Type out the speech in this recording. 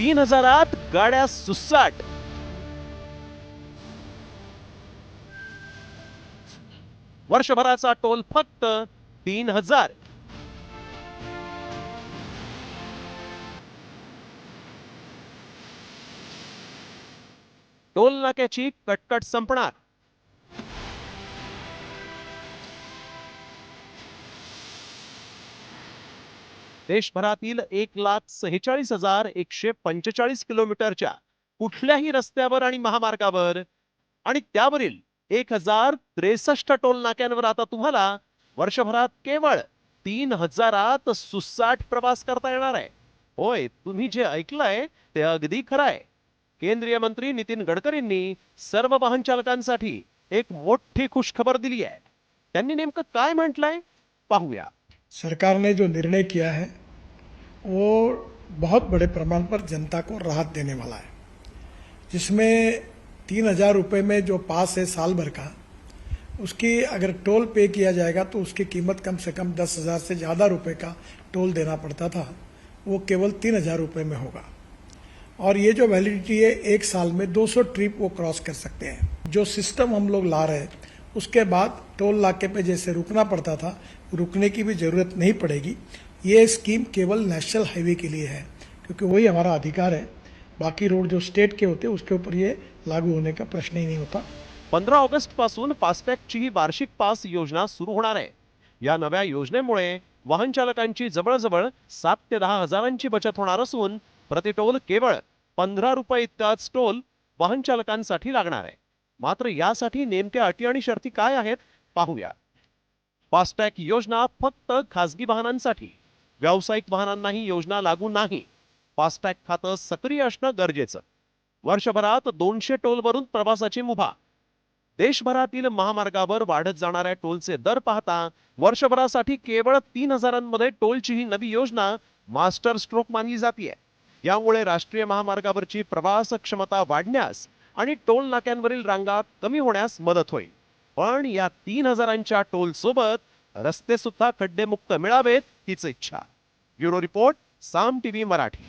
3000 गाड्या सुसाट. वर्षभराचा टोल फक्त 3000. टोल नाक्याची कटकट संपणार. देशभरातील 1,46,145 किलोमीटरच्या कुठल्याही रस्त्यावर आणि महामार्गावर आणि त्यावरील 1063 टोल नाक्यांवर आता तुम्हाला वर्षभरात केवळ 3000 सुसाट प्रवास करता येणार आहे. होय, तुम्ही जे ऐकलंय ते अगदी खरं आहे. केंद्रीय मंत्री नितीन गडकरींनी सर्व वाहन चालकांसाठी एक मोठी खुशखबर दिली आहे. त्यांनी नेमकं काय म्हटलंय पाहूया. सरकार ने जो निर्णय किया है वो बहुत बड़े प्रमाण पर जनता को राहत देने वाला है, जिसमें 3,000 रुपये में जो पास है साल भर का, उसकी अगर टोल पे किया जाएगा तो उसकी कीमत कम से कम 10,000 से ज़्यादा रुपए का टोल देना पड़ता था, वो केवल 3,000 रुपये में होगा. और ये जो वैलिडिटी है, एक साल में 200 ट्रिप वो क्रॉस कर सकते हैं. जो सिस्टम हम लोग ला रहे हैं उसके बाद टोल नाके पे जैसे रुकना पड़ता था, रुकने की भी ज़रूरत नहीं पड़ेगी. ये स्कीम केवल नेशनल हाईवे के लिए है, क्योंकि वही हमारा अधिकार है. बाकी रोड जो स्टेट के होते हैं उसके ऊपर ये लागू होने का प्रश्न ही नहीं होता. 15 ऑगस्ट पासून फास्टॅगची ही वार्षिक पास योजना सुरू होणार आहे. या नव्या योजनेमुळे वाहन चालकांची जवळजवळ 7 ते 10 हजारांची बचत होणार असून प्रतिटोल केवळ 15 रुपये इतकाच टोल वाहन चालकांसाठी लागणार आहे. मात्र यासाठी नेमक्या अटी आणि शर्ती काय आहेत पाहूया. फास्टॅग योजना फक्त खासगी वाहनांसाठी, व्यावसायिक वाहनांना ही योजना लागू नाही. फास्टॅग खातं सक्रिय असणं गरजेचं. वर्षभरात 200 टोलवरून प्रवासाची मुभा. देशभरातील महामार्गावर वाढत जाणाऱ्या टोलचे दर पाहता वर्षभरासाठी केवळ 3000मध्ये टोलची ही नवी योजना मास्टर स्ट्रोक मानली जाते. यामुळे राष्ट्रीय महामार्गावरची प्रवास क्षमता वाढण्यास आणि टोल नाक्यांवरील रांगा कमी होण्यास मदत होईल. पण या 3000च्या टोल सोबत रस्ते सुद्धा खड्डेमुक्त मिळावेत हीच इच्छा. ब्युरो रिपोर्ट, साम टीव्ही मराठी.